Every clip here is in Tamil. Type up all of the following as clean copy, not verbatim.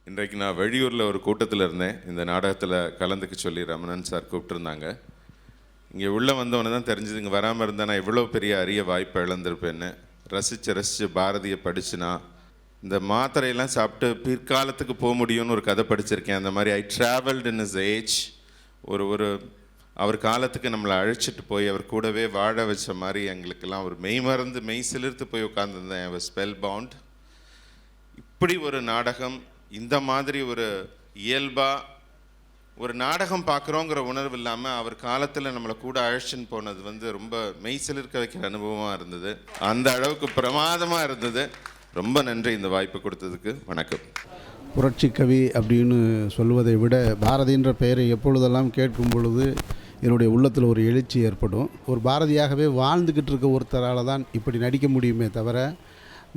இன்றைக்கு நான் வெளியூரில் ஒரு கூட்டத்தில் இருந்தேன். இந்த நாடகத்தில் கலந்துக்க சொல்லி ரமணன் சார் கூப்பிட்டுருந்தாங்க. இங்கே உள்ளே வந்தவொடனே தான் தெரிஞ்சது, இங்கே வராமல் இருந்தால் நான் இவ்வளோ பெரிய அரிய வாய்ப்பை இழந்திருப்பேன்னு. ரசித்து பாரதியை படிச்சுனா இந்த மாத்திரையெல்லாம் சாப்பிட்டு பிற்காலத்துக்கு போக முடியும்னு ஒரு கதை படிச்சிருக்கேன். அந்த மாதிரி ஐ ட்ராவல்டு இன் இஸ் ஏஜ். ஒரு அவர் காலத்துக்கு நம்மளை அழைச்சிட்டு போய் அவர் கூடவே வாழ வச்ச மாதிரி எங்களுக்கெல்லாம் ஒரு மெய் சிலிர்த்து போய் உட்காந்துருந்தேன். I was spellbound. இப்படி ஒரு நாடகம், இந்த மாதிரி ஒரு இயல்பாக ஒரு நாடகம் பார்க்குறோங்கிற உணர்வு இல்லாமல் அவர் காலத்தில் நம்மளை கூட அழைச்சின்னு போனது ரொம்ப மெய்சிலிருக்க வைக்கிற அனுபவமாக இருந்தது. அந்த அளவுக்கு பிரமாதமாக இருந்தது. ரொம்ப நன்றி இந்த வாய்ப்பு கொடுத்ததுக்கு. வணக்கம். புரட்சி கவி அப்படின்னு சொல்வதை விட பாரதின்ற பெயரை எப்பொழுதெல்லாம் கேட்கும் பொழுது என்னுடைய உள்ளத்தில் ஒரு எழுச்சி ஏற்படும். ஒரு பாரதியாகவே வாழ்ந்துக்கிட்டு இருக்க ஒருத்தரால் தான் இப்படி நடிக்க முடியுமே தவிர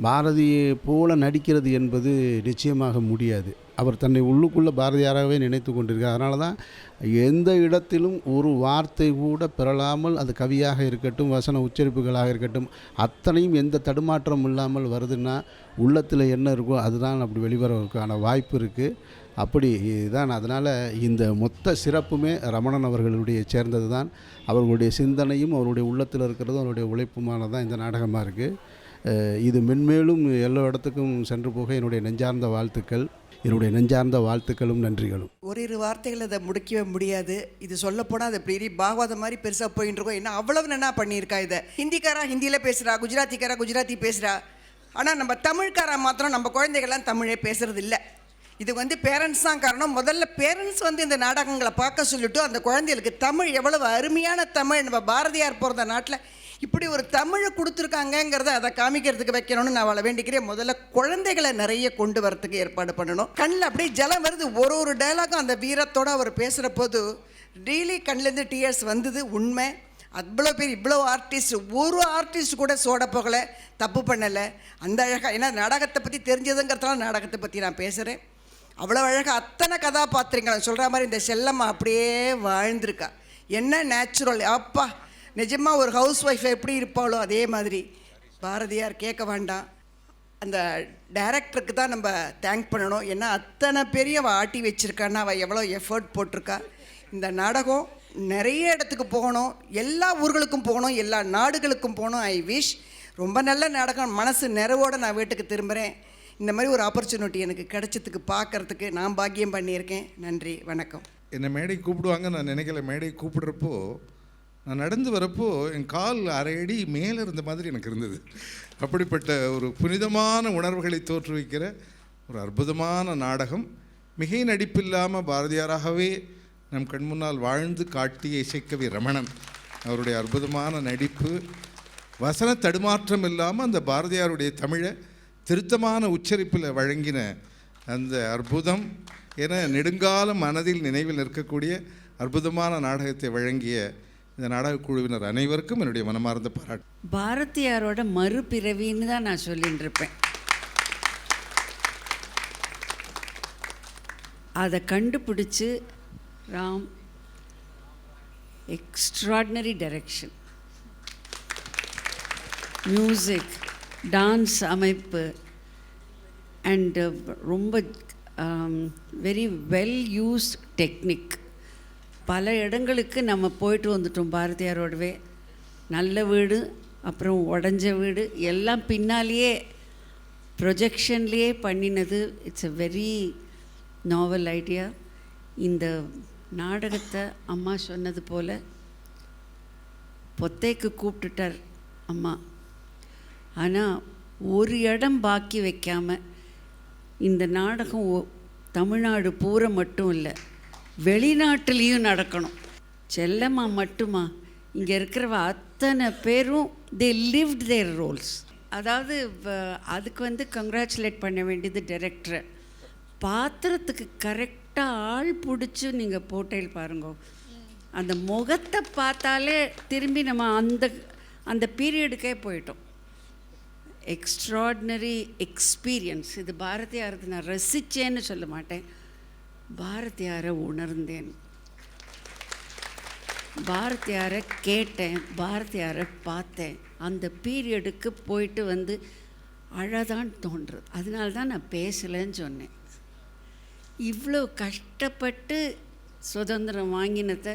பாரதியை போல நடிக்கிறது என்பது நிச்சயமாக முடியாது. அவர் தன்னை உள்ளுக்குள்ளே பாரதியாராகவே நினைத்து கொண்டிருக்கார். அதனால தான் எந்த இடத்திலும் ஒரு வார்த்தை கூட பெறலாமல், அது கவியாக இருக்கட்டும், வசன உச்சரிப்புகளாக இருக்கட்டும், அத்தனையும் எந்த தடுமாற்றம் இல்லாமல் வருதுன்னா உள்ளத்தில் என்ன இருக்கோ அதுதான் அப்படி வெளிவரதுக்கான வாய்ப்பு இருக்குது. அப்படி தான். அதனால் இந்த மொத்த சிறப்புமே ரமணன் அவர்களுடைய சேர்ந்தது தான். அவர்களுடைய சிந்தனையும் அவருடைய உள்ளத்தில் இருக்கிறதும் அவருடைய உழைப்புமானது தான் இந்த நாடகமாக இருக்குது. இது மென்மேலும் எல்லா இடத்துக்கும் சென்று போக என்னுடைய நெஞ்சார்ந்த வாழ்த்துக்கள். என்னுடைய நெஞ்சார்ந்த வாழ்த்துக்களும் நன்றிகளும். ஒரு வார்த்தைகள் அதை முடிக்கவே முடியாது. இது சொல்லப்போனால் அது பெரிய பாகவதம் மாதிரி பெருசாக போயின்னு இருக்கோம். ஏன்னா அவ்வளவு நல்லா பண்ணியிருக்கா. இதை ஹிந்திக்காரா ஹிந்தியில் பேசுகிறா, குஜராத்திக்காரா குஜராத்தி பேசுகிறா. ஆனால் நம்ம தமிழ்காரா மாத்திரம் நம்ம குழந்தைகள்லாம் தமிழே பேசுகிறது இல்லை. இது பேரண்ட்ஸ் தான் காரணம். முதல்ல பேரண்ட்ஸ் இந்த நாடகங்களை பார்க்க சொல்லிட்டு அந்த குழந்தைகளுக்கு தமிழ் எவ்வளவு அருமையான தமிழ், நம்ம பாரதியார் பிறந்த நாட்டில் இப்படி ஒரு தமிழை கொடுத்துருக்காங்கங்கிறத அதை காமிக்கிறதுக்கு வைக்கணும்னு நான் அவளை வேண்டிக்கிறேன். முதல்ல குழந்தைகளை நிறைய கொண்டு வரத்துக்கு ஏற்பாடு பண்ணணும். கண்ணில் அப்படியே ஜலம் வருது. ஒரு டைலாகும் அந்த வீரத்தோடு அவர் பேசுகிற போது டெய்லி கண்ணிலேருந்து டியர்ஸ் வந்தது. உண்மை. அவ்வளோ பேர், இவ்வளோ ஆர்டிஸ்ட், ஒரு ஆர்டிஸ்ட் கூட சோட போகலை, தப்பு பண்ணலை. அந்த அழகாக, ஏன்னா நாடகத்தை பற்றி தெரிஞ்சதுங்கிறதுனால நாடகத்தை பற்றி நான் பேசுகிறேன். அவ்வளோ அழகாக அத்தனை கதாபாத்திரங்களை சொல்கிற மாதிரி இந்த செல்லம்மா அப்படியே வாழ்ந்திருக்கா. என்ன நேச்சுரல். அப்பா, நிஜமாக ஒரு ஹவுஸ் ஒய்ஃப் எப்படி இருப்பாளோ அதே மாதிரி பாரதியார். கேட்க வேண்டாம். அந்த டைரக்டருக்கு தான் நம்ம தேங்க் பண்ணணும். ஏன்னா அத்தனை பெரிய அவள் ஆட்டி வச்சுருக்கான்னா அவள் எவ்வளோ எஃபர்ட் போட்டிருக்கா. இந்த நாடகம் நிறைய இடத்துக்கு போகணும், எல்லா ஊர்களுக்கும் போகணும், எல்லா நாடுகளுக்கும் போகணும். I wish. ரொம்ப நல்ல நாடகம். மனசு நிறைவோடு நான் வீட்டுக்கு திரும்புகிறேன். இந்த மாதிரி ஒரு ஆப்பர்ச்சுனிட்டி எனக்கு கிடைச்சதுக்கு பார்க்குறதுக்கு நான் பாக்கியம் பண்ணியிருக்கேன். நன்றி, வணக்கம். என்னை மேடை கூப்பிடுவாங்க நான் நினைக்கல. மேடை கூப்பிடுறப்போ நான் நடந்து வரப்போ என் கால் அரை அடி மேலே இருந்த மாதிரி எனக்கு இருந்தது. அப்படிப்பட்ட ஒரு புனிதமான உணர்வுகளை தோற்றுவிக்கிற ஒரு அற்புதமான நாடகம். மிகை நடிப்பில்லாமல் பாரதியாராகவே நம் கண் முன்னால் வாழ்ந்து காட்டிய இசைக்கவி ரமணன் அவருடைய அற்புதமான நடிப்பு, வசன தடுமாற்றம் இல்லாமல் அந்த பாரதியாருடைய தமிழை திருத்தமான உச்சரிப்பில் வழங்கின அந்த அற்புதம் என நெடுங்காலம் மனதில் நினைவில் நிற்கக்கூடிய அற்புதமான நாடகத்தை வழங்கிய இந்த நாடக குழுவினர் அனைவருக்கும் என்னுடைய மனமார்ந்த பாராட்டு. பாரதியாரோட மறுபிறவின்னு தான் நான் சொல்லிட்டு இருப்பேன். அதை கண்டுபிடிச்சு Ram extraordinary direction, music, dance அமைப்பு அண்ட் ரொம்ப வெரி வெல் யூஸ்ட் டெக்னிக். பல இடங்களுக்கு நம்ம போயிட்டு வந்துட்டோம் பாரதியாரோடவே. நல்ல வீடு, அப்புறம் உடஞ்ச வீடு எல்லாம் பின்னாலேயே ப்ரொஜெக்ஷன்லேயே பண்ணினது. It's a very novel idea. இந்த நாடகத்தை அம்மா சொன்னது போல் பொத்தைக்கு கூப்பிட்டுட்டார் அம்மா. ஆனால் ஒரு இடம் பாக்கி வைக்காமல் இந்த நாடகம் தமிழ்நாடு பூரா மட்டும் இல்லை, வெளிநாட்டிலையும் நடக்கணும். செல்லம்மா மட்டுமா, இங்கே இருக்கிறவ அத்தனை பேரும் தே லிவ்ட் தேர் ரோல்ஸ். அதாவது அதுக்கு கங்க்ராச்சுலேட் பண்ண வேண்டியது டைரக்டரை. பாத்திரத்துக்கு கரெக்டாக ஆள் பிடிச்சி நீங்கள் போட்டேல் பாருங்க. அந்த முகத்தை பார்த்தாலே திரும்பி நம்ம அந்த பீரியடுக்கே போயிட்டோம். Extraordinary experience. இது பாரதியாரத்தை நான் ரசித்தேன்னு சொல்ல மாட்டேன், பாரதியாரை உணர்ந்தேன், பாரதியாரை கேட்டேன், பாரதியாரை பார்த்தேன். அந்த பீரியடுக்கு போயிட்டு அழதான் தோன்றுறது. அதனால தான் நான் பேசலைன்னு சொன்னேன். இவ்வளோ கஷ்டப்பட்டு சுதந்திரம் வாங்கினதை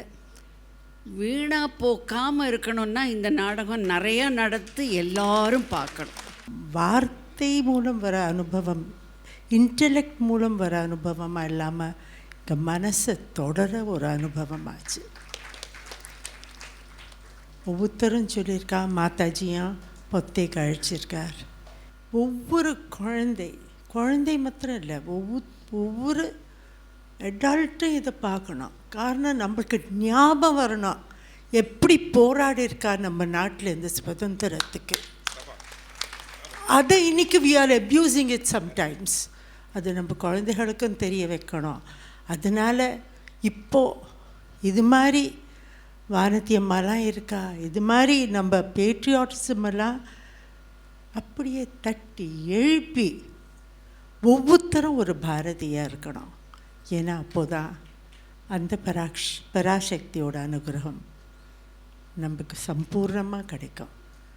வீணாக போக்காமல் இருக்கணும்னா இந்த நாடகம் நிறையா நடத்து எல்லாரும் பார்க்கணும். வார்த்தை மூலம் வர அனுபவம், இன்டெலெக்ட் மூலம் வர அனுபவமாக இல்லாமல் இங்கே மனசை தொடர ஒரு அனுபவமாச்சு. ஒவ்வொருத்தரும் சொல்லியிருக்கா, மாதாஜியும் பொத்தை கழிச்சிருக்கார். ஒவ்வொரு குழந்தை மாத்திரம் இல்லை, ஒவ்வொரு அடல்ட்டும் இதை பார்க்கணும். காரணம் நம்மளுக்கு ஞாபகம் வரணும் எப்படி போராடி இருக்கா நம்ம நாட்டில் இந்த சுதந்திரத்துக்கு. அதை இன்னைக்கு we are abusing it sometimes. அது நம்ம குழந்தைகளுக்கும் தெரிய வைக்கணும். அதனால் இப்போது இது மாதிரி வானத்தியம்மாலாம் இருக்கா, இது மாதிரி நம்ம பேட்ரியாட்டிசம் எல்லாம் அப்படியே தட்டி எழுப்பி ஒவ்வொருத்தரும் ஒரு பாரதியாக இருக்கணும். ஏன்னா அப்போதான் அந்த பராசக்தியோட அனுகிரகம் நமக்கு சம்பூர்ணமாக கிடைக்கும்.